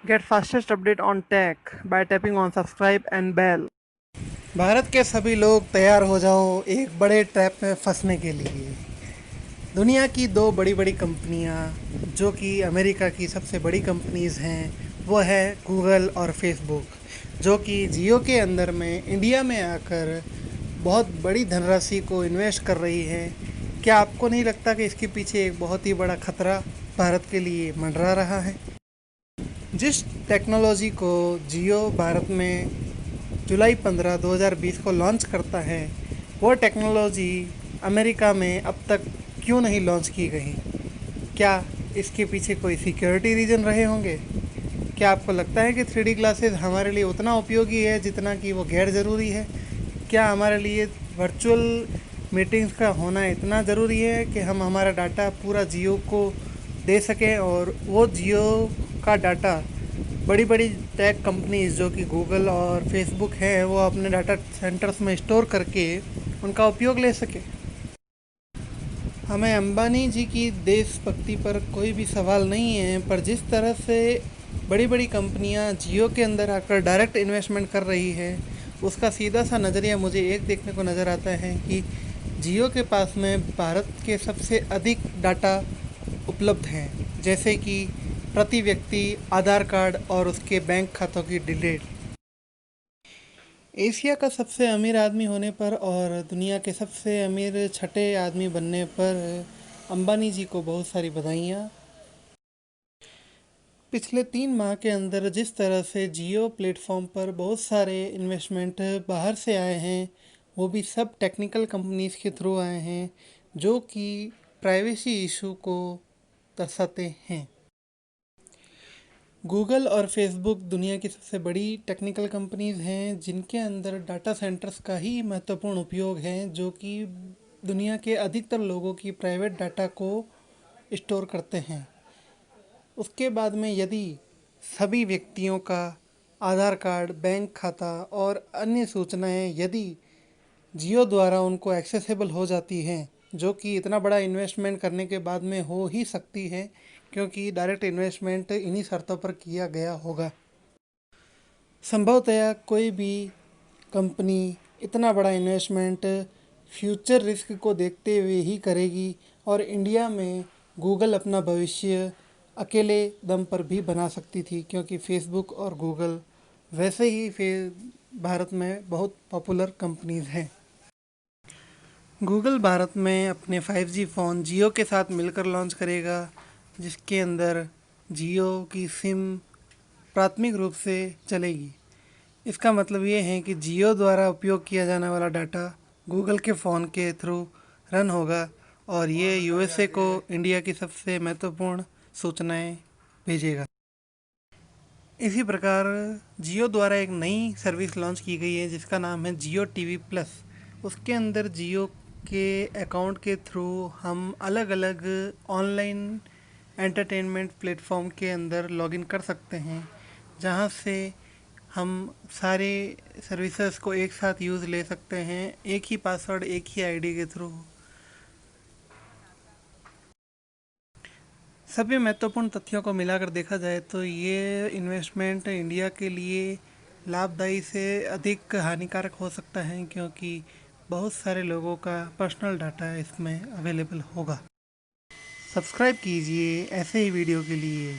Get fastest update on tech by tapping on subscribe and bell. Bharat के सभी लोग तैयार हो जाओ एक बड़े ट्रैप में फंसने के लिए। दुनिया की दो बड़ी बड़ी कंपनियां जो कि अमेरिका की सबसे बड़ी कंपनीज़ हैं वो है गूगल और फेसबुक, जो कि जियो के अंदर में इंडिया में आकर बहुत बड़ी धनराशि को इन्वेस्ट कर रही है। क्या आपको नहीं लगता कि इसके पीछे एक बहुत ही बड़ा खतरा भारत के लिए मंडरा रहा है? जिस टेक्नोलॉजी को जियो भारत में जुलाई 15 2020 को लॉन्च करता है, वो टेक्नोलॉजी अमेरिका में अब तक क्यों नहीं लॉन्च की गई? क्या इसके पीछे कोई सिक्योरिटी रीज़न रहे होंगे? क्या आपको लगता है कि 3D ग्लासेस हमारे लिए उतना उपयोगी है जितना कि वो गैर ज़रूरी है? क्या हमारे लिए वर्चुअल मीटिंग्स का होना इतना ज़रूरी है कि हम हमारा डाटा पूरा जियो को दे सकें और वो जियो का डाटा बड़ी बड़ी टेक कंपनीज जो कि गूगल और फेसबुक है वो अपने डाटा सेंटर्स में स्टोर करके उनका उपयोग ले सके? हमें अंबानी जी की देशभक्ति पर कोई भी सवाल नहीं है, पर जिस तरह से बड़ी बड़ी कंपनियां जियो के अंदर आकर डायरेक्ट इन्वेस्टमेंट कर रही है, उसका सीधा सा नज़रिया मुझे एक देखने को नज़र आता है कि जियो के पास में भारत के सबसे अधिक डाटा उपलब्ध हैं, जैसे कि प्रति व्यक्ति आधार कार्ड और उसके बैंक खातों की डिटेल। एशिया का सबसे अमीर आदमी होने पर और दुनिया के सबसे अमीर छठे आदमी बनने पर अंबानी जी को बहुत सारी बधाइयाँ। पिछले 3 माह के अंदर जिस तरह से जियो प्लेटफॉर्म पर बहुत सारे इन्वेस्टमेंट बाहर से आए हैं, वो भी सब टेक्निकल कंपनीज के थ्रू आए हैं, जो कि प्राइवेसी इशू को दर्शाते हैं। गूगल और फेसबुक दुनिया की सबसे बड़ी टेक्निकल कंपनीज हैं जिनके अंदर डाटा सेंटर्स का ही महत्वपूर्ण उपयोग है, जो कि दुनिया के अधिकतर लोगों की प्राइवेट डाटा को स्टोर करते हैं। उसके बाद में यदि सभी व्यक्तियों का आधार कार्ड, बैंक खाता और अन्य सूचनाएं यदि जियो द्वारा उनको एक्सेसिबल हो जाती हैं, जो कि इतना बड़ा इन्वेस्टमेंट करने के बाद में हो ही सकती है, क्योंकि डायरेक्ट इन्वेस्टमेंट इन्हीं शर्तों पर किया गया होगा। संभवतया कोई भी कंपनी इतना बड़ा इन्वेस्टमेंट फ्यूचर रिस्क को देखते हुए ही करेगी, और इंडिया में गूगल अपना भविष्य अकेले दम पर भी बना सकती थी, क्योंकि फेसबुक और गूगल वैसे ही फिर भारत में बहुत पॉपुलर कंपनीज हैं। गूगल भारत में अपने 5G फ़ोन जियो के साथ मिलकर लॉन्च करेगा, जिसके अंदर जियो की सिम प्राथमिक रूप से चलेगी। इसका मतलब ये है कि जियो द्वारा उपयोग किया जाने वाला डाटा गूगल के फ़ोन के थ्रू रन होगा, और ये यूएसए को इंडिया की सबसे महत्वपूर्ण सूचनाएं भेजेगा। इसी प्रकार जियो द्वारा एक नई सर्विस लॉन्च की गई है जिसका नाम है जियो टीवी प्लस। उसके अंदर जियो के अकाउंट के थ्रू हम अलग अलग ऑनलाइन एंटरटेनमेंट प्लेटफॉर्म के अंदर लॉगिन कर सकते हैं, जहां से हम सारे सर्विसेज को एक साथ यूज़ ले सकते हैं, एक ही पासवर्ड एक ही आईडी के थ्रू। सभी महत्वपूर्ण तथ्यों को मिलाकर देखा जाए तो ये इन्वेस्टमेंट इंडिया के लिए लाभदायी से अधिक हानिकारक हो सकता है, क्योंकि बहुत सारे लोगों का पर्सनल डाटा इसमें अवेलेबल होगा। सब्सक्राइब कीजिए ऐसे ही वीडियो के लिए।